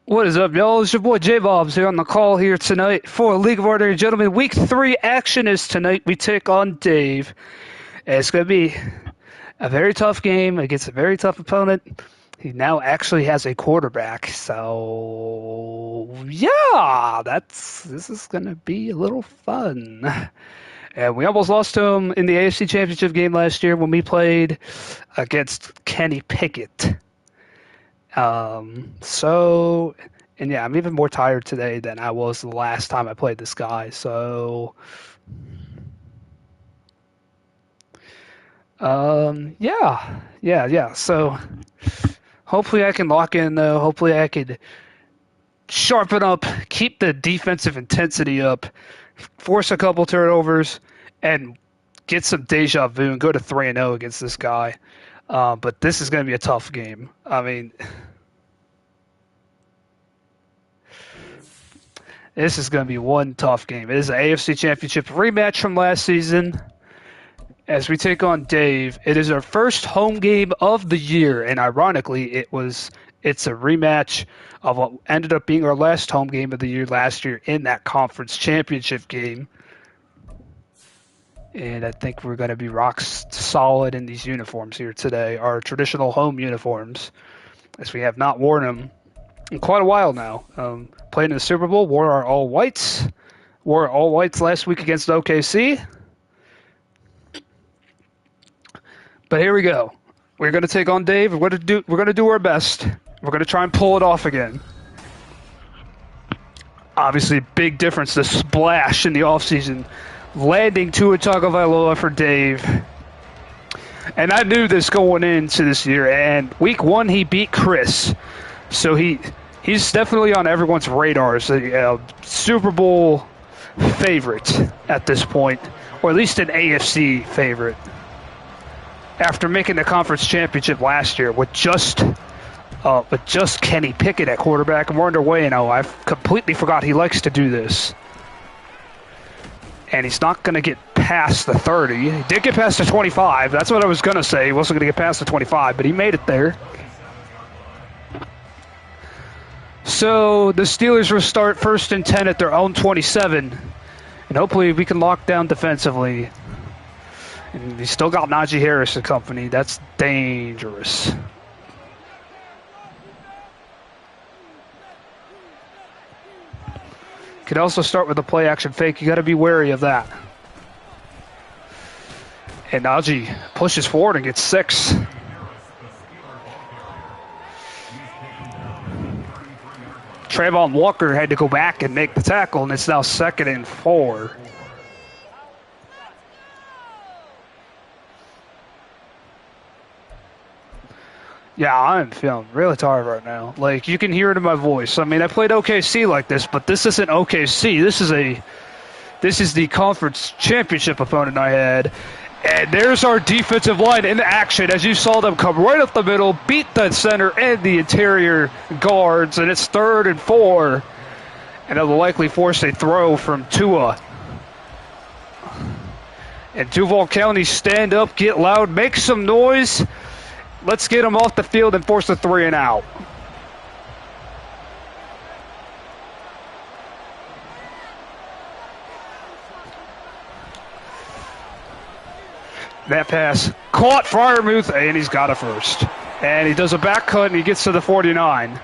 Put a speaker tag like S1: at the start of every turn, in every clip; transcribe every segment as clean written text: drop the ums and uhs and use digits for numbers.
S1: What is up, y'all? It's your boy J-Bobs here on the call here tonight for League of Ordinary Gentlemen. Week 3 action is tonight. We take on Dave. And it's going to be a very tough game against a very tough opponent. He now actually has a quarterback. So, yeah, this is going to be a little fun. And we almost lost to him in the AFC Championship game last year when we played against Kenny Pickett. And yeah, I'm even more tired today than I was the last time I played this guy. So, yeah. So, hopefully I can lock in though. Hopefully I could sharpen up, keep the defensive intensity up, force a couple turnovers, and get some deja vu and go to 3-0 against this guy. But this is going to be a tough game. I mean, this is going to be one tough game. It is an AFC Championship rematch from last season as we take on Dave. It is our first home game of the year, and ironically, it's a rematch of what ended up being our last home game of the year last year in that conference championship game. And I think we're going to be rock solid in these uniforms here today, our traditional home uniforms, as we have not worn them in quite a while now. Played in the Super Bowl, wore our all whites last week against OKC. But here we go. We're going to take on Dave. We're going to do our best. We're going to try and pull it off again. Obviously, big difference, the splash in the offseason, landing Tua Tagovailoa for Dave. And I knew this going into this year. And week 1, he beat Chris. So he's definitely on everyone's radar as a Super Bowl favorite at this point, or at least an AFC favorite. After making the conference championship last year with just Kenny Pickett at quarterback, and we're underway now. I completely forgot he likes to do this. And he's not going to get past the 30. He did get past the 25. That's what I was going to say. He wasn't going to get past the 25, but he made it there. So the Steelers will start 1st and 10 at their own 27. And hopefully we can lock down defensively. And we still got Najee Harris and company. That's dangerous. Could also start with a play action fake. You got to be wary of that. And Najee pushes forward and gets 6. Trayvon Walker had to go back and make the tackle, and it's now 2nd and 4. Yeah, I'm feeling really tired right now. Like, you can hear it in my voice. I mean, I played OKC like this, but this isn't OKC. This is the conference championship opponent I had. And there's our defensive line in action as you saw them come right up the middle, beat the center and the interior guards, and it's 3rd and 4. And they'll likely force a throw from Tua. And Duval County, stand up, get loud, make some noise. Let's get them off the field and force a 3 and out. That pass caught Freiermuth, and he's got a first. And he does a back cut, and he gets to the 49.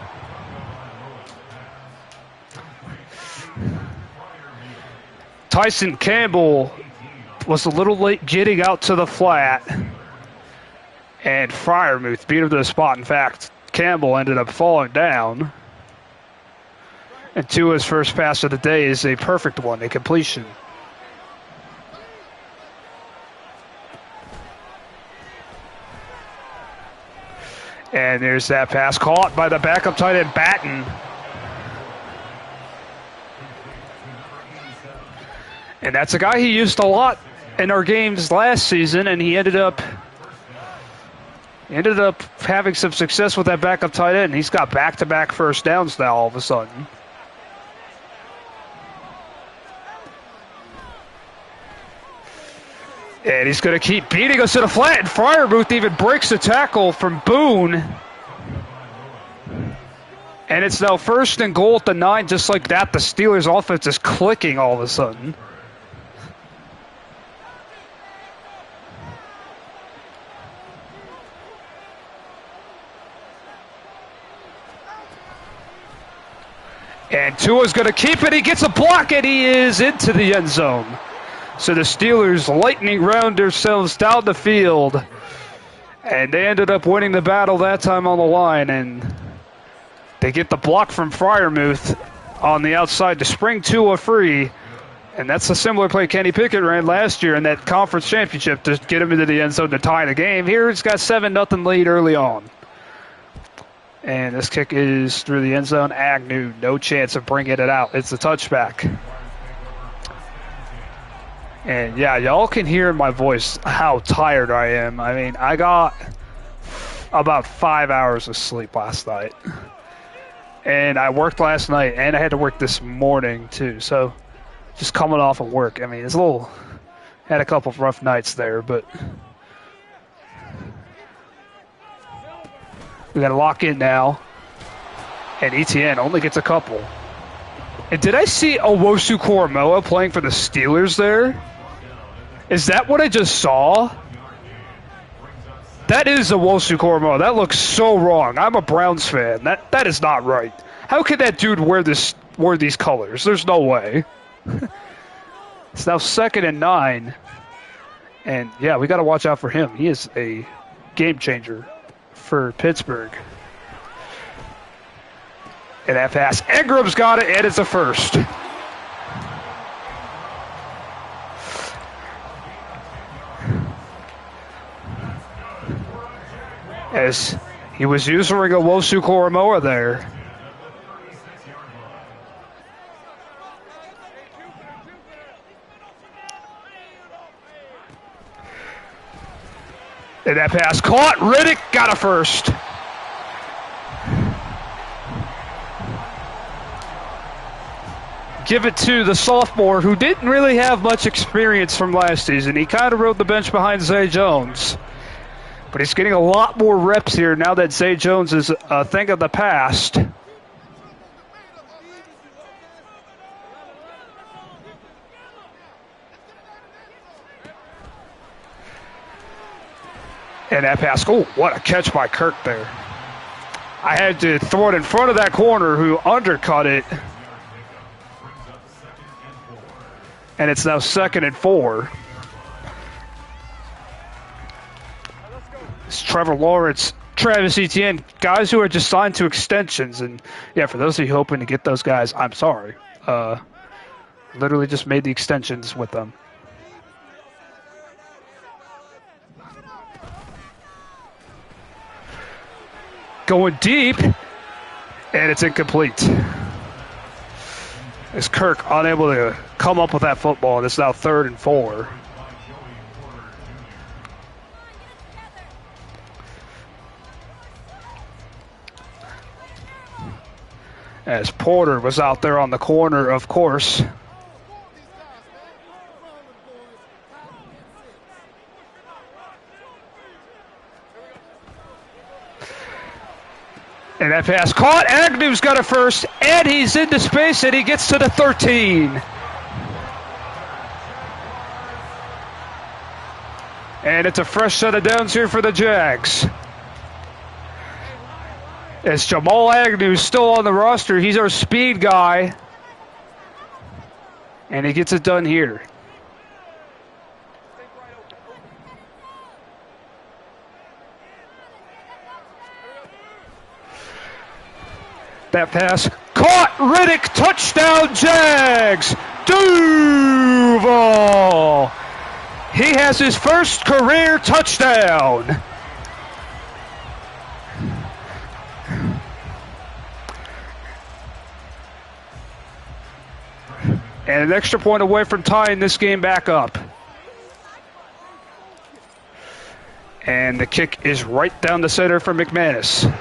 S1: Tyson Campbell was a little late getting out to the flat. And Freiermuth beat him to the spot. In fact, Campbell ended up falling down. And Tua's first pass of the day is a perfect one, a completion. And there's that pass caught by the backup tight end, Batten. And that's a guy he used a lot in our games last season, and he ended up having some success with that backup tight end. He's got back-to-back first downs now all of a sudden. And he's going to keep beating us to the flat, and Freiermuth even breaks the tackle from Boone. And it's now 1st and goal at the 9, just like that. The Steelers' offense is clicking all of a sudden. And Tua's going to keep it. He gets a block, and he is into the end zone. So the Steelers lightning round themselves down the field. And they ended up winning the battle that time on the line. And they get the block from Freiermuth on the outside to spring Tua free. And that's a similar play Kenny Pickett ran last year in that conference championship to get him into the end zone to tie the game. Here he's got 7-0 lead early on. And this kick is through the end zone. Agnew, no chance of bringing it out. It's a touchback. And yeah, y'all can hear in my voice how tired I am. I mean, I got about 5 hours of sleep last night. And I worked last night, and I had to work this morning too. So just coming off of work. I mean, it's a little, had a couple of rough nights there, but we got to lock in now. And ETN only gets a couple. And did I see Owosu Koromoa playing for the Steelers there? Is that what I just saw? That is Owosu Koromoa. That looks so wrong. I'm a Browns fan. That is not right. How could that dude wear these colors? There's no way. It's now 2nd and 9. And yeah, we got to watch out for him. He is a game changer for Pittsburgh. And that pass, Ingram's got it, and it's a first. As he was using Owosu Koromoa there. And that pass caught. Riddick got a first. Give it to the sophomore who didn't really have much experience from last season. He kind of rode the bench behind Zay Jones. But he's getting a lot more reps here now that Zay Jones is a thing of the past. And that pass, oh, what a catch by Kirk there. I had to throw it in front of that corner who undercut it. And it's now 2nd and 4. It's Trevor Lawrence, Travis Etienne, guys who are just signed to extensions. And yeah, for those of you hoping to get those guys, I'm sorry. Literally just made the extensions with them. Going deep, and it's incomplete. As Kirk unable to come up with that football, and it's now 3rd and 4. As Porter was out there on the corner, of course. And that pass caught. Agnew's got it first, and he's into space, and he gets to the 13. And it's a fresh set of downs here for the Jags. As Jamal Agnew is still on the roster, he's our speed guy. And he gets it done here. That pass caught. Riddick, touchdown Jags. Duval. He has his first career touchdown. And an extra point away from tying this game back up. And the kick is right down the center for McManus.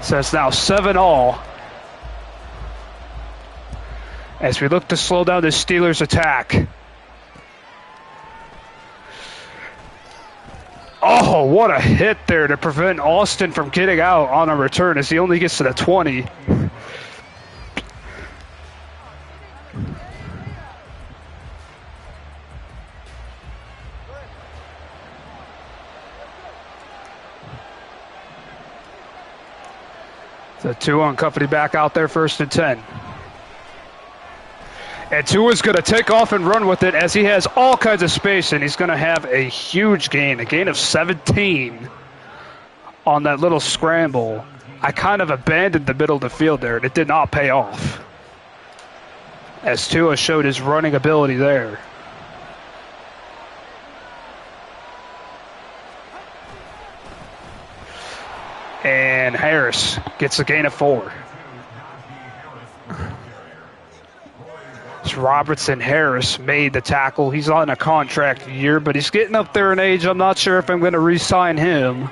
S1: So it's now 7-all. As we look to slow down the Steelers' attack. Oh, what a hit there to prevent Austin from getting out on a return as he only gets to the 20. The Tua Company back out there, 1st and 10. And Tua's going to take off and run with it as he has all kinds of space, and he's going to have a huge gain, a gain of 17 on that little scramble. I kind of abandoned the middle of the field there, and it did not pay off as Tua showed his running ability there. And Harris gets a gain of 4. Robertson Harris made the tackle. He's on a contract year, but he's getting up there in age. I'm not sure if I'm going to re-sign him.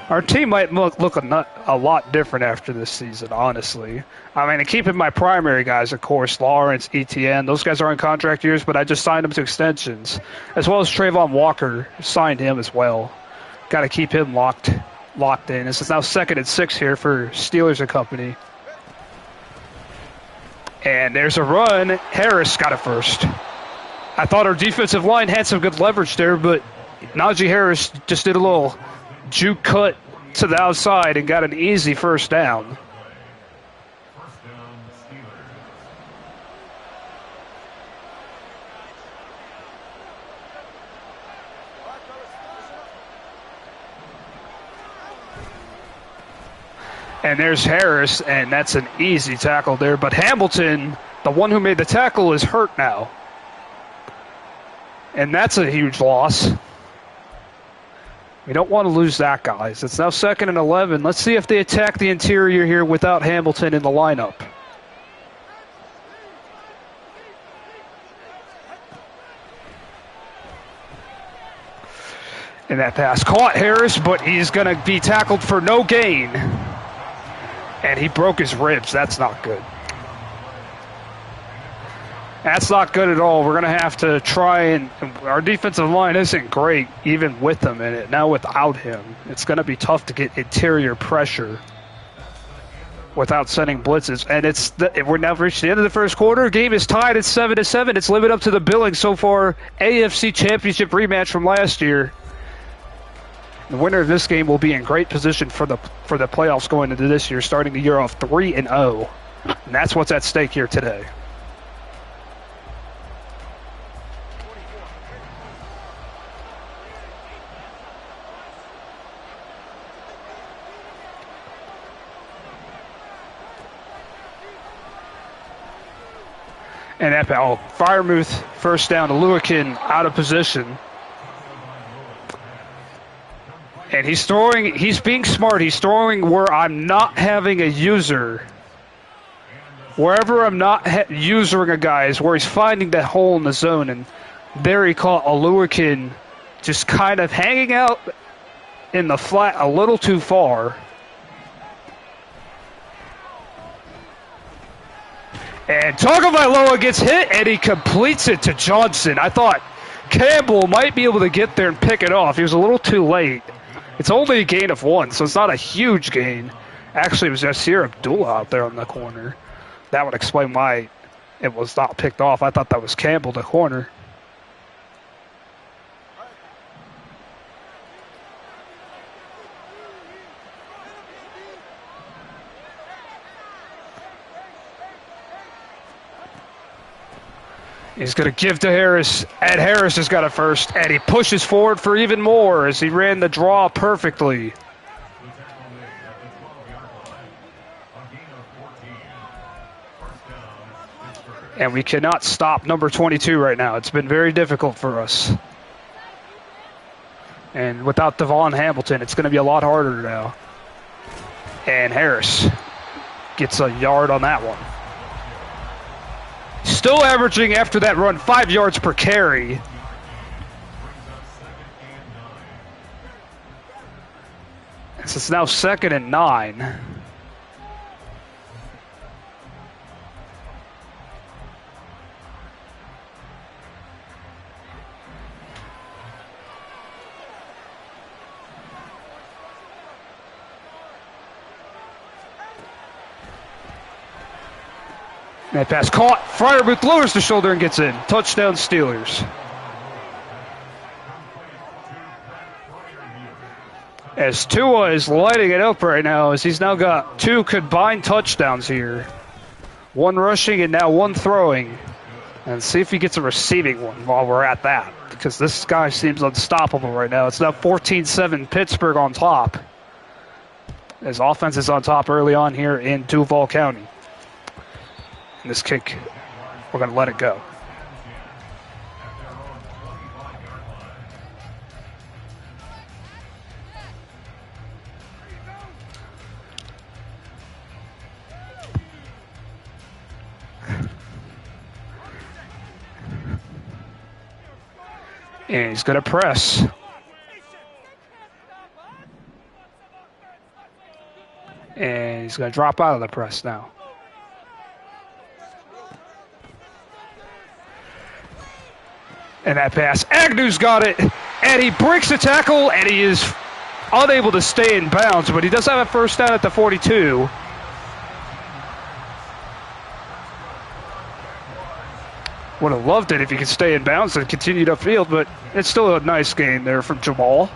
S1: Our team might look a lot different after this season, honestly. I mean, keeping my primary guys, of course, Lawrence, ETN, those guys are on contract years, but I just signed them to extensions, as well as Trayvon Walker, signed him as well. Got to keep him locked in. This is now 2nd and 6 here for Steelers and Company. And there's a run. Harris got it first. I thought our defensive line had some good leverage there, but Najee Harris just did a little juke cut to the outside and got an easy 1st down. And there's Harris, and that's an easy tackle there. But Hamilton, the one who made the tackle, is hurt now. And that's a huge loss. We don't want to lose that, guys. It's now 2nd and 11. Let's see if they attack the interior here without Hamilton in the lineup. And that pass caught Harris, but he's going to be tackled for no gain. And he broke his ribs. That's not good. That's not good at all. We're going to have to try and our defensive line isn't great even with him in it. Now without him, it's going to be tough to get interior pressure without sending blitzes. And we're now reached the end of the 1st quarter. Game is tied at 7-7. It's living up to the billing so far. AFC Championship rematch from last year. The winner of this game will be in great position for the playoffs going into this year, starting the year off 3-0. And that's what's at stake here today. And that Firemouth 1st down to Lewican out of position. And he's being smart. He's throwing where I'm not having a user. Wherever I'm not usering a guy is where he's finding that hole in the zone. And there he caught Lewican just kind of hanging out in the flat a little too far. And Tagovailoa gets hit, and he completes it to Johnson. I thought Campbell might be able to get there and pick it off. He was a little too late. It's only a gain of 1, so it's not a huge gain. Actually, it was Yasir Abdullah out there on the corner. That would explain why it was not picked off. I thought that was Campbell, the corner. He's going to give to Harris. Ed Harris has got it first, and he pushes forward for even more as he ran the draw perfectly. And we cannot stop number 22 right now. It's been very difficult for us. And without Devon Hamilton, it's going to be a lot harder now. And Harris gets a yard on that one. Still averaging after that run 5 yards per carry. So it's now 2nd and 9. That pass caught. Freiermuth lowers the shoulder and gets in. Touchdown Steelers. As Tua is lighting it up right now, as he's now got 2 combined touchdowns here. 1 rushing and now 1 throwing. And see if he gets a receiving one while we're at that. Because this guy seems unstoppable right now. It's now 14-7 Pittsburgh on top. As offense is on top early on here in Duval County. And this kick, we're going to let it go. And he's going to press. And he's going to drop out of the press now. And that pass, Agnew's got it, and he breaks the tackle, and he is unable to stay in bounds, but he does have a first down at the 42. Would have loved it if he could stay in bounds and continued upfield, but it's still a nice game there from Jamal.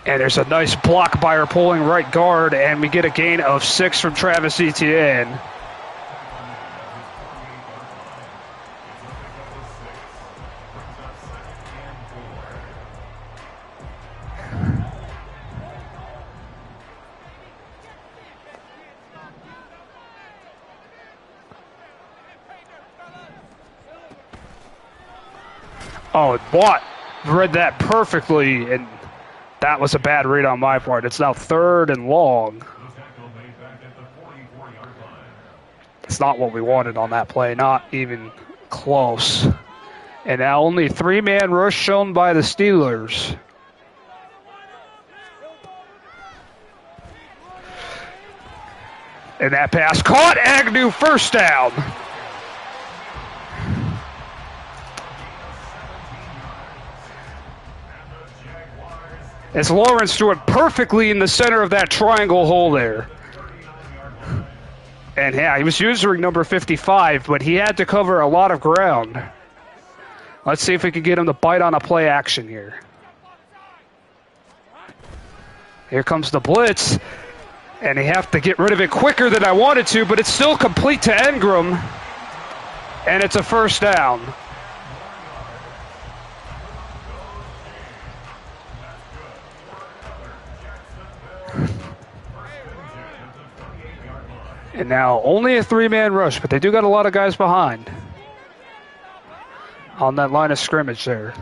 S1: And there's a nice block by our pulling right guard, and we get a gain of 6 from Travis Etienne. Oh, Watt read that perfectly, and that was a bad read on my part. It's now 3rd and long. It's not what we wanted on that play, not even close. And now only 3-man rush shown by the Steelers. And that pass caught. Agnew, first down. As Lawrence threw it perfectly in the center of that triangle hole there. And yeah, he was using number 55, but he had to cover a lot of ground. Let's see if we can get him to bite on a play action here. Here comes the blitz. And they have to get rid of it quicker than I wanted to, but it's still complete to Engram. And it's a first down. And now only a 3-man rush, but they do got a lot of guys behind on that line of scrimmage there.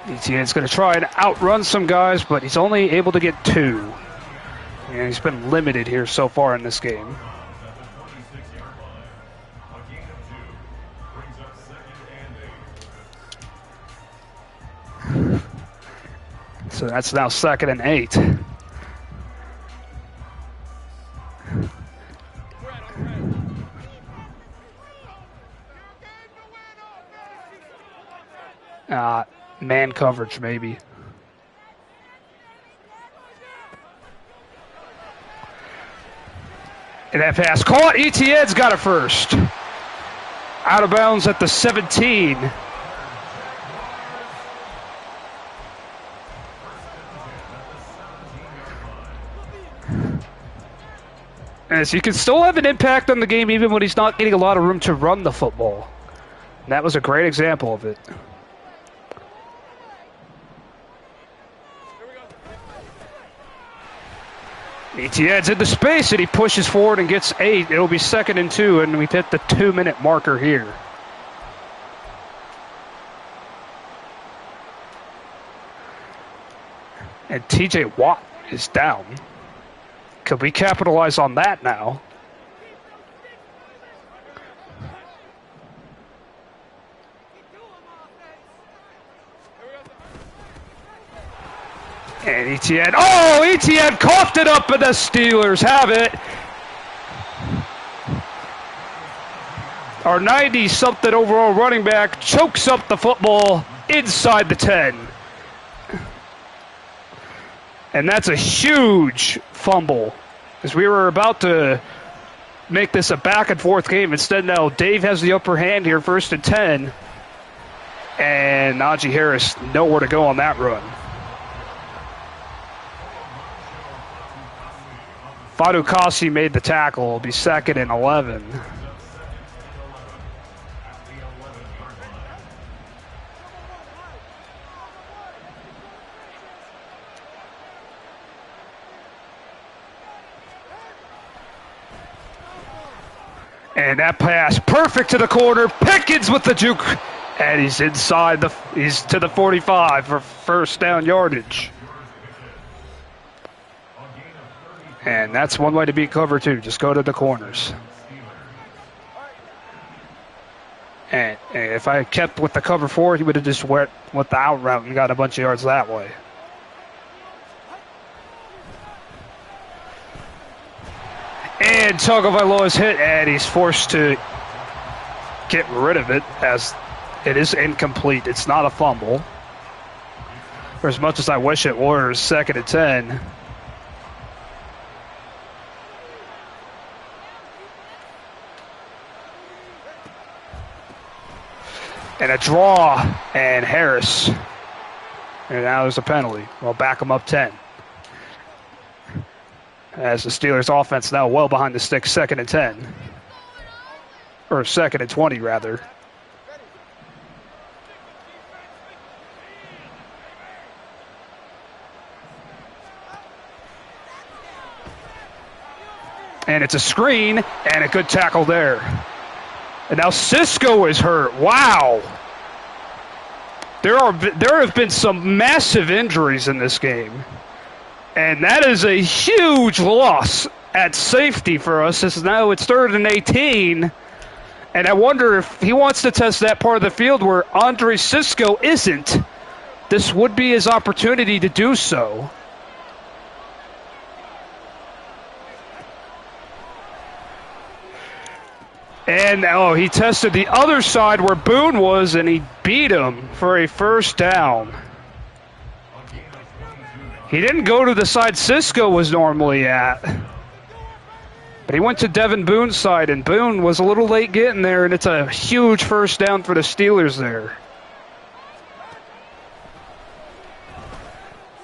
S1: Etienne's going to try and outrun some guys, but he's only able to get 2. And he's been limited here so far in this game. So that's now 2nd and 8. Man coverage, maybe. And that pass caught. Etienne's got it first. Out of bounds at the 17. As he can still have an impact on the game even when he's not getting a lot of room to run the football. And that was a great example of it. Etienne's in the space, and he pushes forward and gets 8. It'll be 2nd and 2, and we've hit the 2-minute marker here. And TJ Watt is down. Could we capitalize on that now? And Etienne, Etienne coughed it up, and the Steelers have it. Our 90-something overall running back chokes up the football inside the 10. And that's a huge fumble, as we were about to make this a back-and-forth game. Instead, now Dave has the upper hand here, 1st and 10. And Najee Harris nowhere to go on that run. Fadukasi made the tackle. It'll be 2nd and 11. And that pass, perfect to the corner. Pickens with the juke. And he's inside he's to the 45 for 1st down yardage. And that's one way to beat cover 2. Just go to the corners. And if I kept with the cover 4, he would have just went with the out route and got a bunch of yards that way. And Tagovailoa is hit, and he's forced to get rid of it as it is incomplete. It's not a fumble. For as much as I wish it were, 2nd and 10. And a draw, and Harris. And now there's a penalty. We'll back him up 10. As the Steelers offense now well behind the sticks, 2nd and 10. Or 2nd and 20, rather. And it's a screen, and a good tackle there. And now Cisco is hurt. Wow. There have been some massive injuries in this game. And that is a huge loss at safety for us, as now it's 3rd and 18. And I wonder if he wants to test that part of the field where Andre Cisco isn't. This would be his opportunity to do so. And he tested the other side where Boone was, and he beat him for a 1st down. He didn't go to the side Cisco was normally at. But he went to Devin Boone's side, and Boone was a little late getting there, and it's a huge 1st down for the Steelers there.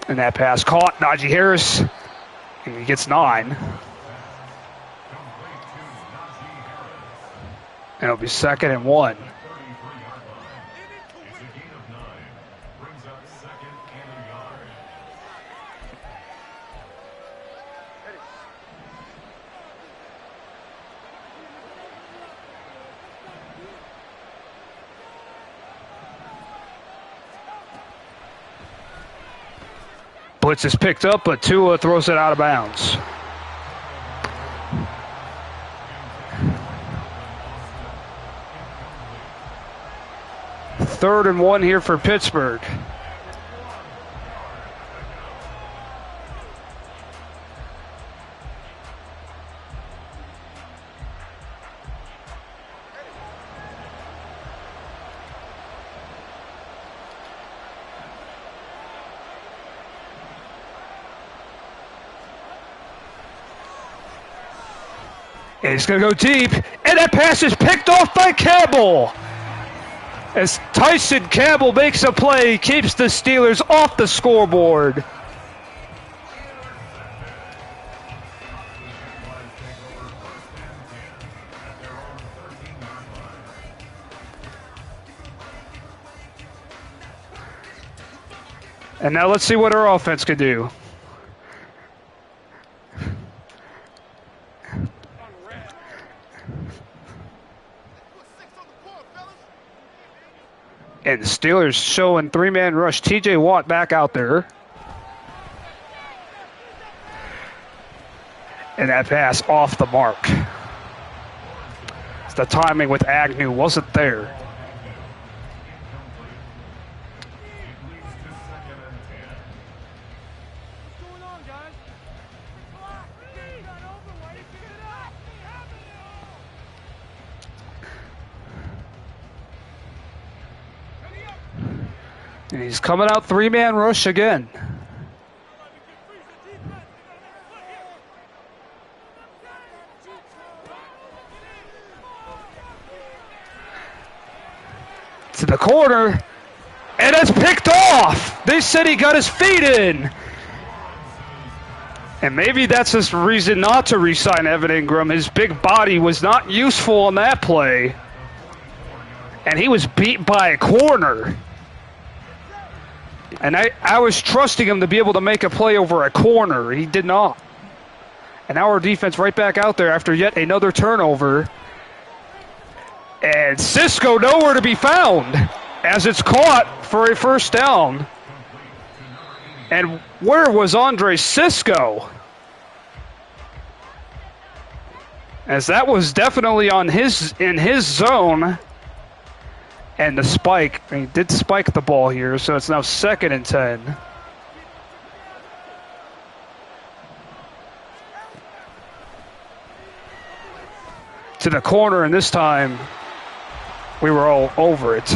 S1: And that pass caught Najee Harris, and he gets 9. And it'll be 2nd and 1. Blitz is picked up, but Tua throws it out of bounds. Third and 1 here for Pittsburgh. And he's going to go deep, and that pass is picked off by Campbell. As Tyson Campbell makes a play, keeps the Steelers off the scoreboard. And now let's see what our offense can do. And the Steelers showing 3-man rush. TJ Watt back out there. And that pass off the mark. The timing with Agnew wasn't there. And he's coming out three-man rush again. To the corner, and it's picked off. They said he got his feet in. And maybe that's his reason not to re-sign Evan Ingram. His big body was not useful on that play. And he was beat by a corner. And I was trusting him to be able to make a play over a corner. He did not. And now our defense right back out there after yet another turnover. And Cisco nowhere to be found as it's caught for a first down. And where was Andre Cisco? As that was definitely in his zone. And the spike, he did spike the ball here, so it's now 2nd and 10. To the corner, and this time we were all over it.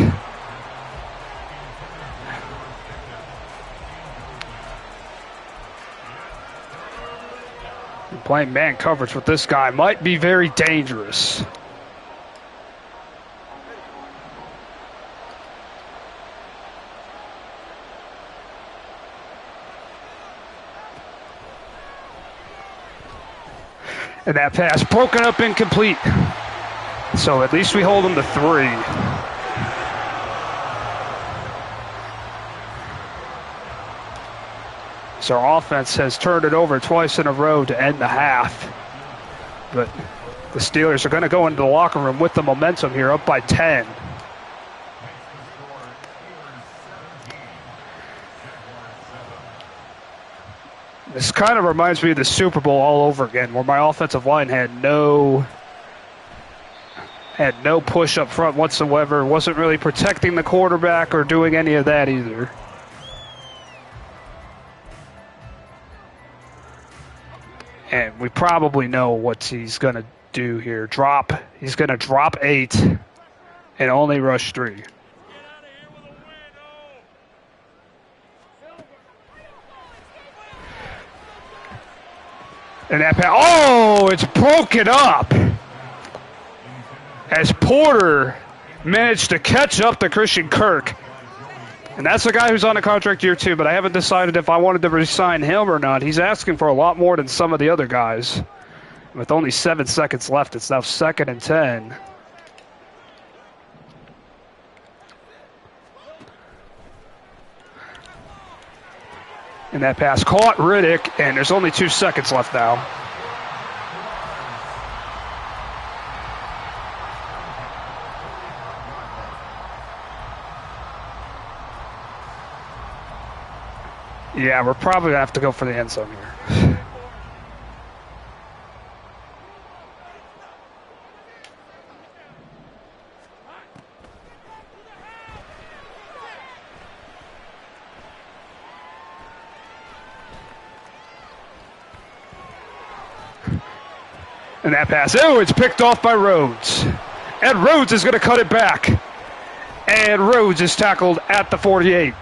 S1: Playing man coverage with this guy might be very dangerous. And that pass broken up, incomplete. So at least we hold them to 3. So our offense has turned it over twice in a row to end the half. But the Steelers are going to go into the locker room with the momentum here, up by 10. This kind of reminds me of the Super Bowl all over again, where my offensive line had no push up front whatsoever, wasn't really protecting the quarterback or doing any of that either. And we probably know what he's going to do here. He's going to drop 8 and only rush 3. And that pass, oh, it's broken up. As Porter managed to catch up to Christian Kirk. And that's a guy who's on a contract year 2, but I haven't decided if I wanted to re-sign him or not. He's asking for a lot more than some of the other guys. With only 7 seconds left, it's now 2nd and 10. And that pass caught Riddick, and there's only 2 seconds left now. Yeah, we're probably going to have to go for the end zone here. And that pass, oh, it's picked off by Rhodes. And Rhodes is going to cut it back. And Rhodes is tackled at the 48.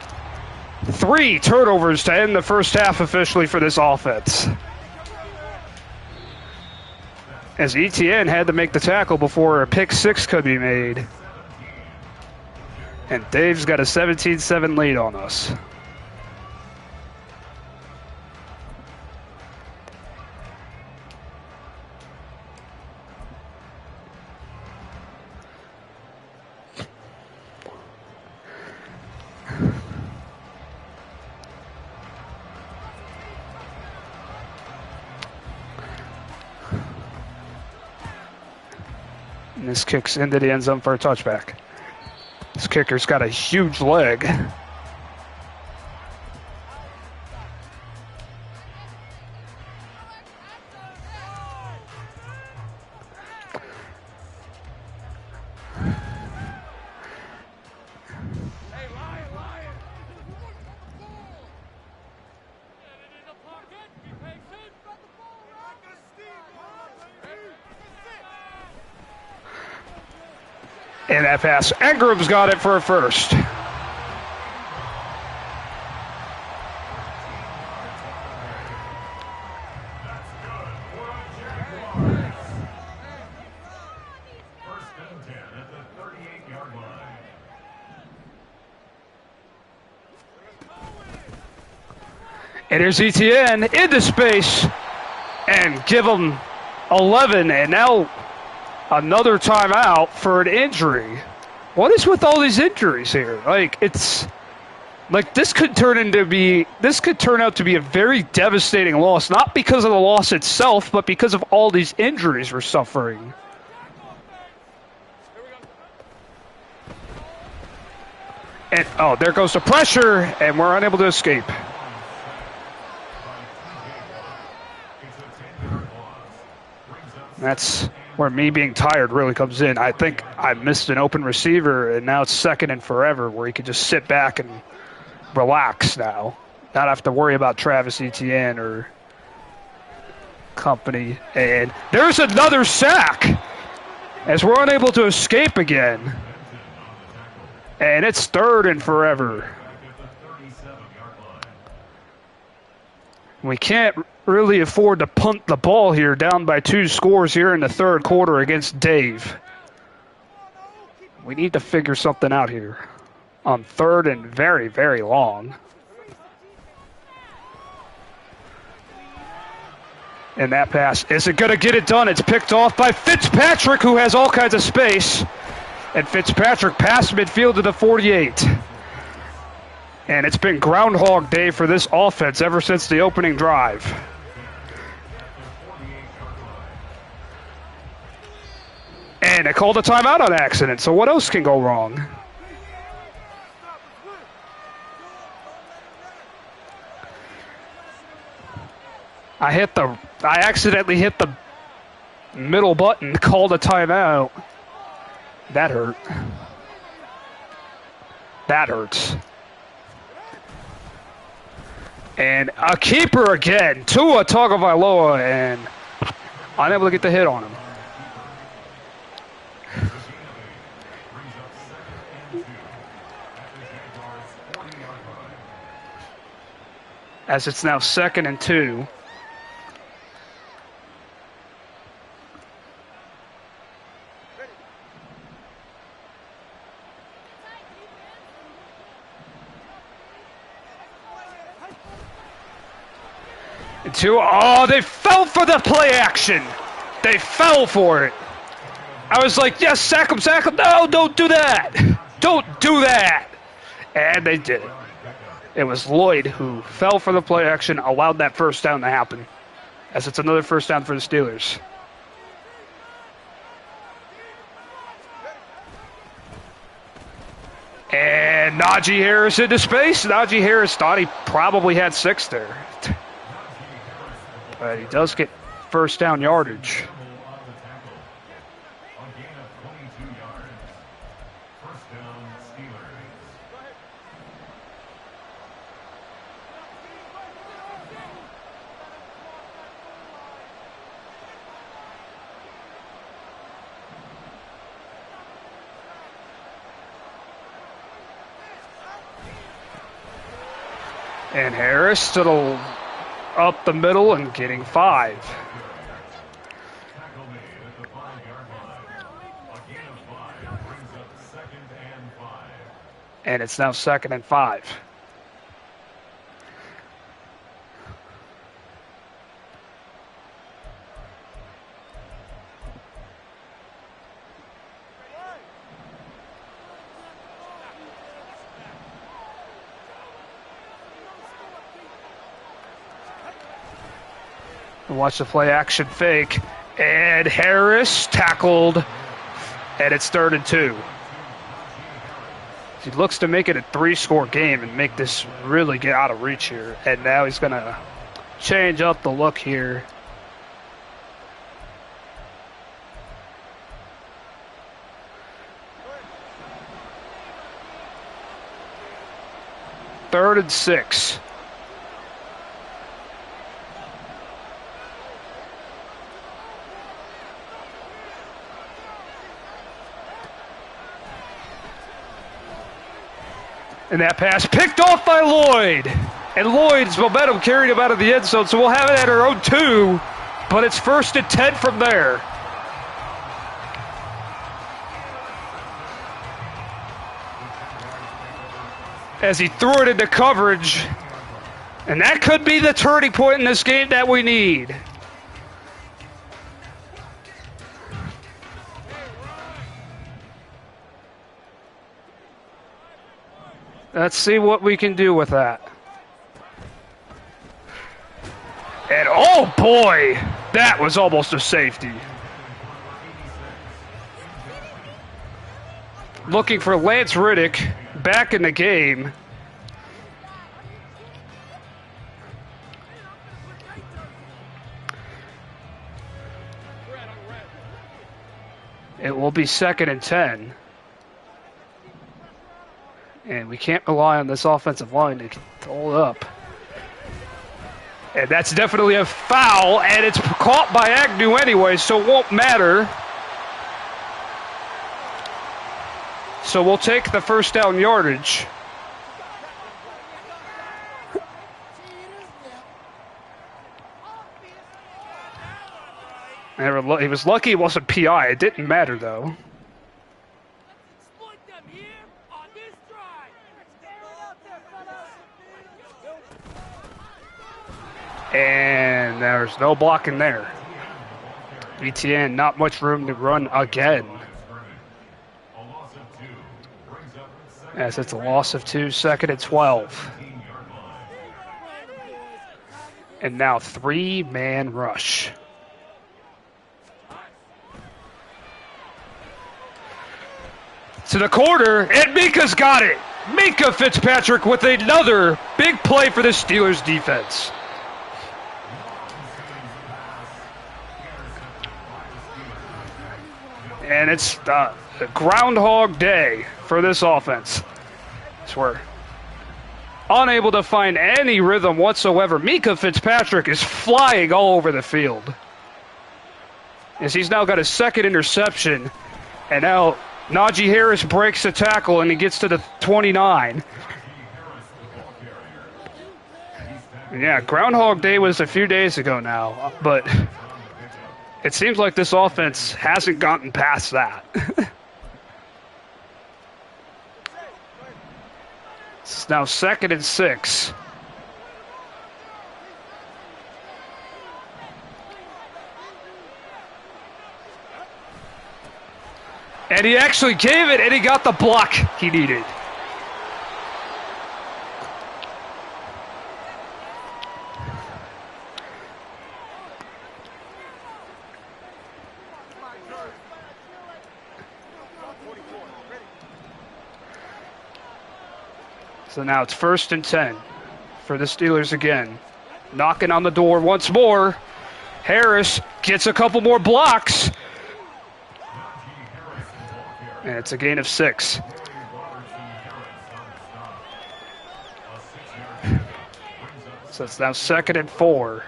S1: 3 turnovers to end the first half officially for this offense. As ETN had to make the tackle before a pick 6 could be made. And Dave's got a 17-7 lead on us. And this kicks into the end zone for a touchback. This kicker's got a huge leg. And that pass, Ingram's got it for a first. And here's ETN into space and give him 11. And now another timeout for an injury. What is with all these injuries here? Like, it's like this could turn out to be a very devastating loss, not because of the loss itself, but because of all these injuries we're suffering. And oh, there goes the pressure, and we're unable to escape. That's where me being tired really comes in. I think I missed an open receiver, and now it's second and forever, where he could just sit back and relax now, not have to worry about Travis Etienne or company. And there's another sack as we're unable to escape again. And it's third and forever. We can't really afford to punt the ball here, down by 2 scores here in the third quarter against Dave. We need to figure something out here on third and very, very long. And that pass isn't going to get it done. It's picked off by Fitzpatrick, who has all kinds of space. And Fitzpatrick passed midfield to the 48. And it's been Groundhog Day for this offense ever since the opening drive. And they called a timeout on accident, so what else can go wrong? I accidentally hit the middle button, called a timeout. That hurt. That hurts. And a keeper again, Tua Tagovailoa, and unable to get the hit on him. As it's now 2nd and 2. Oh, they fell for the play action. They fell for it. I was like, yes, sack him, sack him. No, don't do that. Don't do that. And they did it. It was Lloyd who fell for the play action, allowed that first down to happen, as it's another first down for the Steelers. And Najee Harris into space. Najee Harris thought he probably had 6 there. But he does get first down yardage. And Harris to the up the middle and getting 5. And it's now 2nd and 5. Watch the play action fake. And Harris tackled. And it's 3rd and 2. He looks to make it a 3-score game and make this really get out of reach here. And now he's going to change up the look here. Third and 6. And that pass picked off by Lloyd. And Lloyd's momentum carried him out of the end zone, so we'll have it at our own 2, but it's 1st and 10 from there. As he threw it into coverage, And that could be the turning point in this game that we need. Let's see what we can do with that. And oh boy, that was almost a safety. Looking for Lance Riddick back in the game. It will be 2nd and 10. And we can't rely on this offensive line to hold up. And that's definitely a foul, and it's caught by Agnew anyway, so it won't matter. So we'll take the first down yardage. He was lucky it wasn't PI. It didn't matter, though. And there's no blocking there. ETN, not much room to run again. As it's a loss of 2, 2nd and 12. And now 3-man rush. To the corner, and Mika's got it. Mika Fitzpatrick with another big play for the Steelers defense. And it's a Groundhog Day for this offense. We're unable to find any rhythm whatsoever. Mika Fitzpatrick is flying all over the field. As he's now got his 2nd interception. And now Najee Harris breaks the tackle and he gets to the 29. Yeah, Groundhog Day was a few days ago now, but it seems like this offense hasn't gotten past that. It's now 2nd and 6. And he actually gave it, and he got the block he needed. So now it's 1st and 10 for the Steelers again. Knocking on the door once more. Harris gets a couple more blocks. And it's a gain of 6. So it's now 2nd and 4.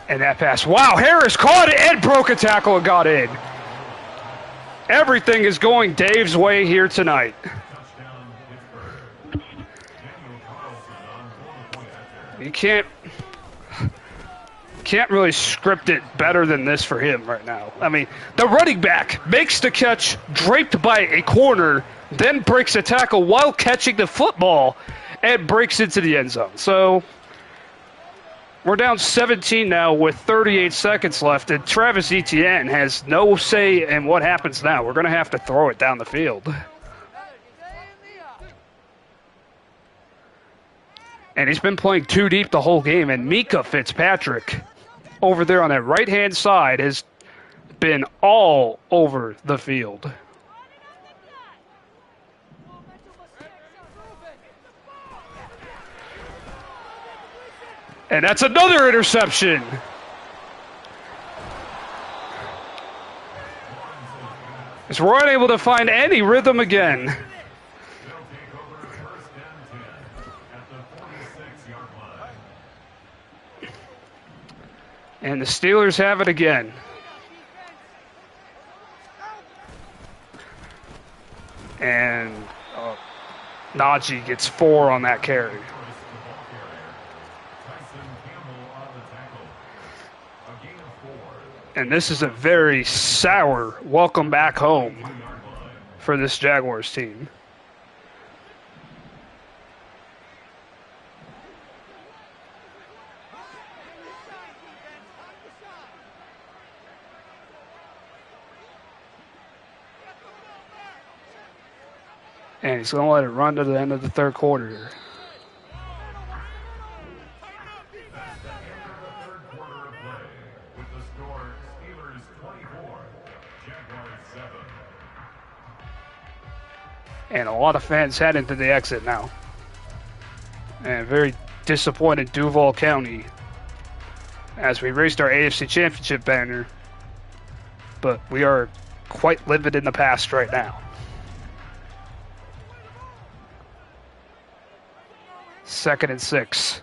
S1: And that pass. Wow, Harris caught it and broke a tackle and got in. Everything is going Dave's way here tonight. You can't really script it better than this for him right now. I mean, the running back makes the catch draped by a corner, then breaks a tackle while catching the football and breaks into the end zone. So we're down 17 now with 38 seconds left, and Travis Etienne has no say in what happens now. We're going to have to throw it down the field. And he's been playing too deep the whole game, and Mika Fitzpatrick over there on that right-hand side has been all over the field. And that's another interception. As we're unable to find any rhythm again. And the Steelers have it again. And Najee gets 4 on that carry. And this is a very sour welcome back home for this Jaguars team. And he's going to let it run to the end of the third quarter. And a lot of fans heading to the exit now. And very disappointed Duval County as we raised our AFC Championship banner. But we are quite living in the past right now. Second and 6.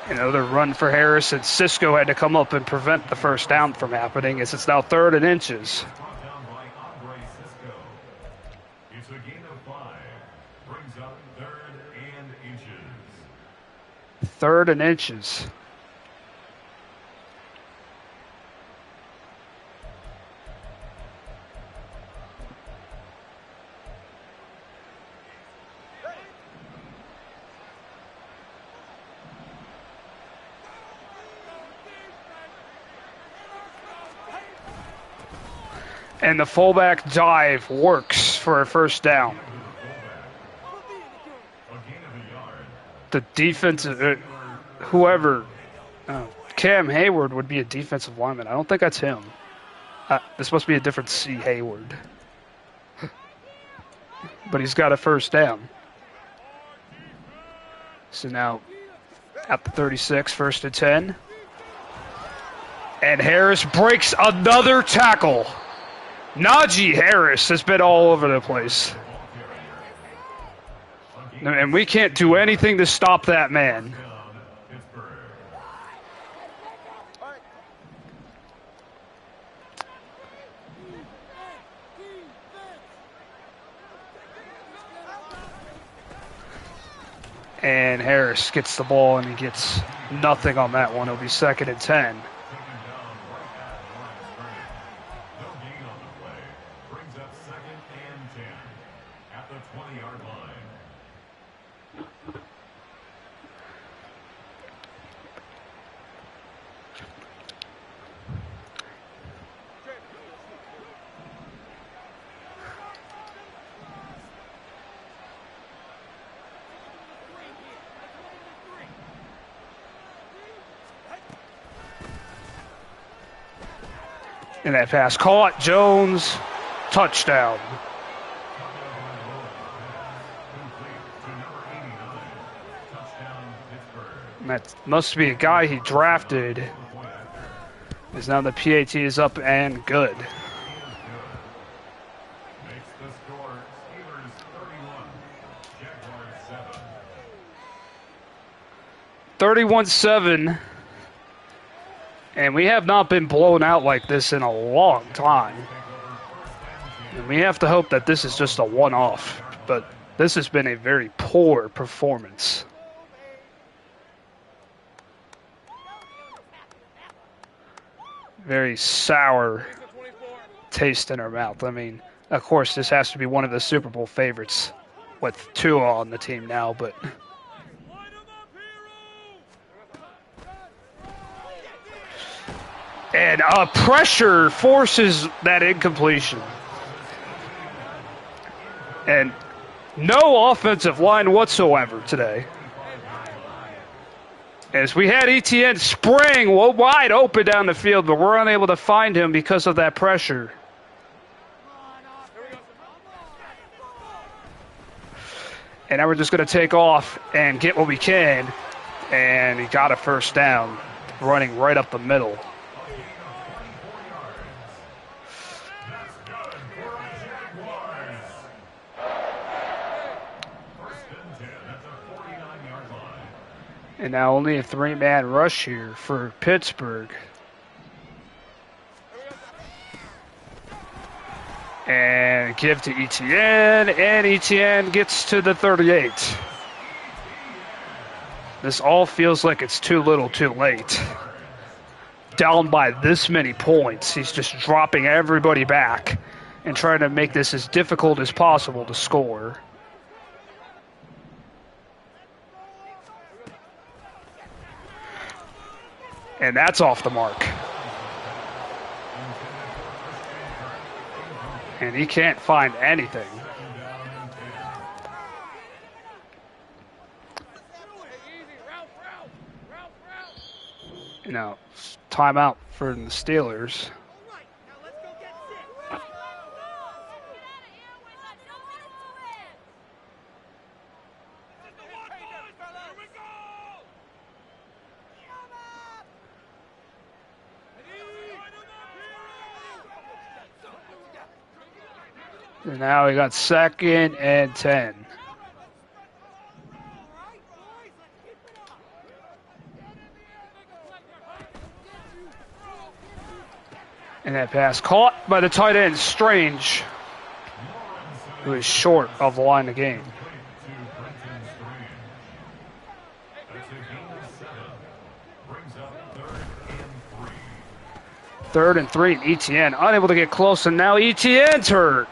S1: Another run for Harris, and Cisco had to come up and prevent the first down from happening as it's now 3rd and inches. It's a gain of 5. Brings up 3rd and inches. 3rd and inches. And the fullback dive works for a first down. The defensive, whoever, Cam Hayward would be a defensive lineman. I don't think that's him. This must be a different C. Hayward. But he's got a first down. So now at the 36, 1st and 10. And Harris breaks another tackle. Najee Harris has been all over the place. And we can't do anything to stop that man. And Harris gets the ball and he gets nothing on that one. It'll be 2nd and 10. And that pass caught. Jones, touchdown. And that must be a guy he drafted. As now the PAT is up and good. 31-7. And we have not been blown out like this in a long time. And we have to hope that this is just a one-off. But this has been a very poor performance. Very sour taste in our mouth. I mean, of course, this has to be one of the Super Bowl favorites with Tua on the team now, but... And pressure forces that incompletion. And no offensive line whatsoever today. As we had ETN spraying wide open down the field, but we're unable to find him because of that pressure. And now we're just going to take off and get what we can. And he got a first down, running right up the middle. And now only a 3-man rush here for Pittsburgh. And give to ETN, and ETN gets to the 38. This all feels like it's too little too late. down by this many points, he's just dropping everybody back and trying to make this as difficult as possible to score. And that's off the mark. And he can't find anything. You know, timeout for the Steelers. And now we got 2nd and 10. And that pass caught by the tight end, Strange, who is short of the line of game. Third and 3, and Etienne unable to get close, and now Etienne's hurt.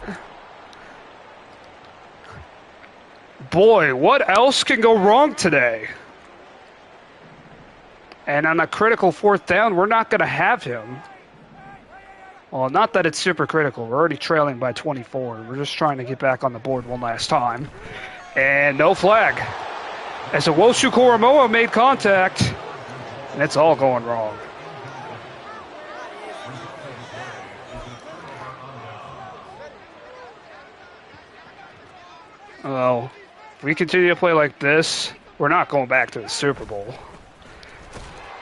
S1: Boy, what else can go wrong today? And on a critical 4th down, we're not going to have him. Well, not that it's super critical. We're already trailing by 24. We're just trying to get back on the board one last time. And no flag. As Owusu Koromoa made contact, and it's all going wrong. Well, if we continue to play like this, we're not going back to the Super Bowl.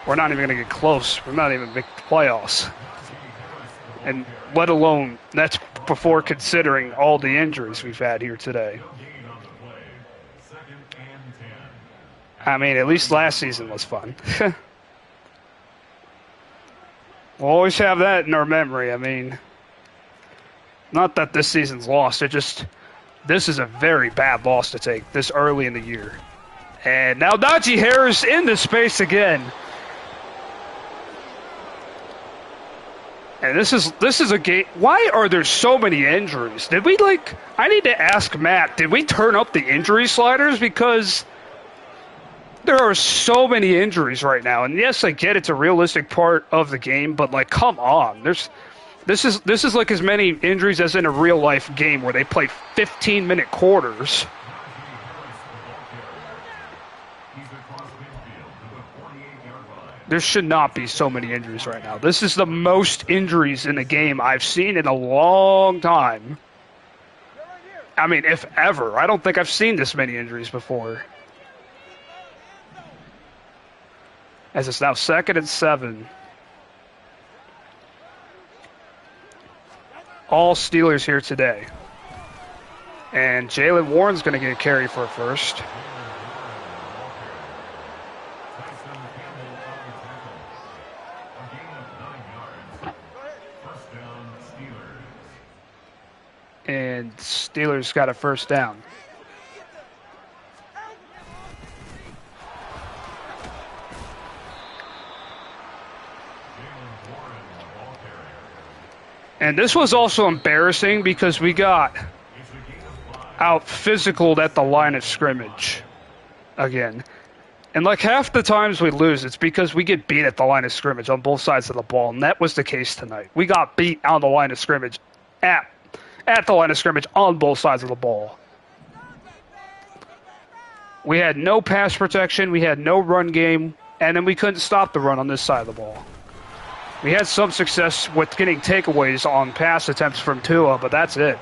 S1: We're not even going to get close. We're not even make the playoffs. And let alone, that's before considering all the injuries we've had here today. I mean, at least last season was fun. We'll always have that in our memory. I mean, not that this season's lost. This is a very bad loss to take this early in the year. And now Najee Harris in the space again. And this is a game. Why are there so many injuries? I need to ask Matt, did we turn up the injury sliders? Because there are so many injuries right now. And yes, I get it's a realistic part of the game, but like, come on. This is like as many injuries as in a real life game where they play 15-minute quarters. There should not be so many injuries right now. This is the most injuries in a game I've seen in a long time. I mean, if ever. I don't think I've seen this many injuries before. As it's now 2nd and 7. All Steelers here today. And Jalen Warren's going to get a carry for a first. And Steelers got a first down. And this was also embarrassing because we got out-physicaled at the line of scrimmage again. And like half the times we lose, it's because we get beat at the line of scrimmage on both sides of the ball. And that was the case tonight. We got beat on the line of scrimmage at the line of scrimmage on both sides of the ball. We had no pass protection, we had no run game, and then we couldn't stop the run on this side of the ball. We had some success with getting takeaways on pass attempts from Tua, but that's it.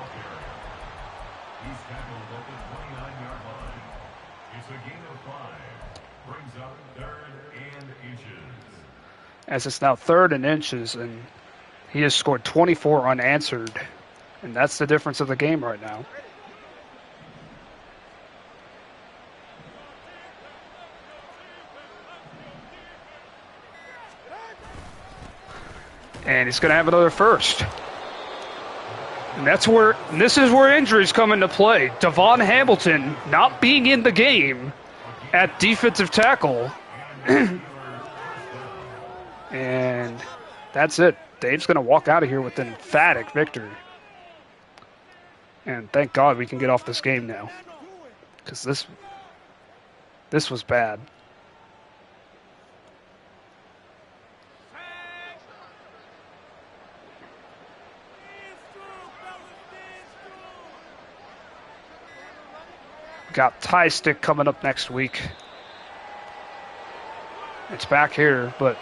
S1: As it's now 3rd and inches, and he has scored 24 unanswered. And that's the difference of the game right now. And he's going to have another first. And this is where injuries come into play. Devon Hamilton not being in the game at defensive tackle. And that's it. Dave's going to walk out of here with an emphatic victory. And thank God we can get off this game now. Because this was bad. Got tie stick coming up next week. It's back here, but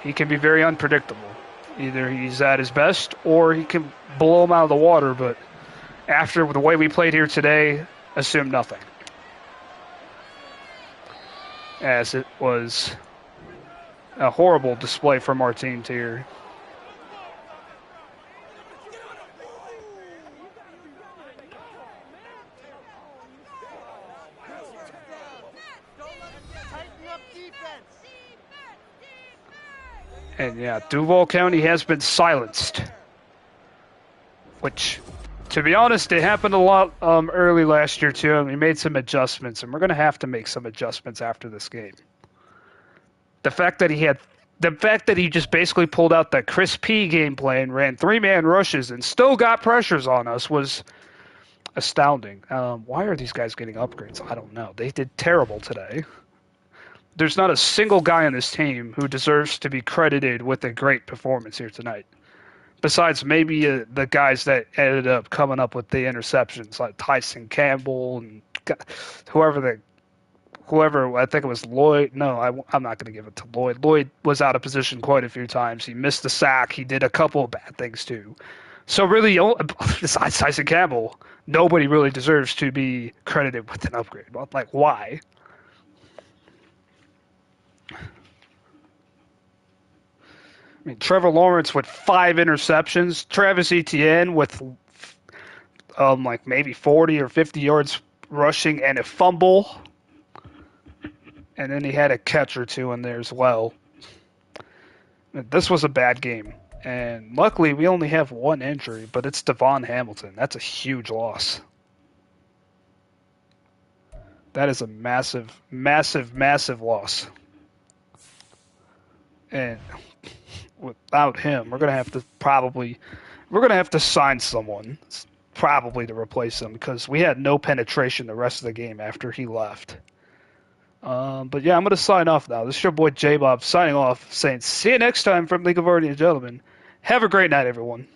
S1: he can be very unpredictable. Either he's at his best or he can blow him out of the water, but after the way we played here today, assume nothing. As it was a horrible display from our team here. And yeah, Duval County has been silenced. Which, to be honest, it happened a lot early last year too, and we made some adjustments, and we're going to have to make some adjustments after this game. The fact that he just basically pulled out the Chris P game plan, ran 3-man rushes, and still got pressures on us was astounding. Why are these guys getting upgrades? I don't know. They did terrible today. There's not a single guy on this team who deserves to be credited with a great performance here tonight. Besides maybe the guys that ended up coming up with the interceptions, like Tyson Campbell and whoever, I think it was Lloyd. No, I'm not going to give it to Lloyd. Lloyd was out of position quite a few times. He missed the sack. He did a couple of bad things too. So really, besides Tyson Campbell, nobody really deserves to be credited with an upgrade. Like, why? I mean, Trevor Lawrence with 5 interceptions. Travis Etienne with like maybe 40 or 50 yards rushing and a fumble. And then he had a catch or two in there as well. This was a bad game. And luckily, we only have one injury, but it's Devon Hamilton. That's a huge loss. That is a massive, massive, massive loss. And without him, we're gonna have to sign someone probably to replace him because we had no penetration the rest of the game after he left. But yeah, I'm gonna sign off now. This is your boy J Bob signing off, saying see you next time from League of Guardian Gentlemen. Have a great night, everyone.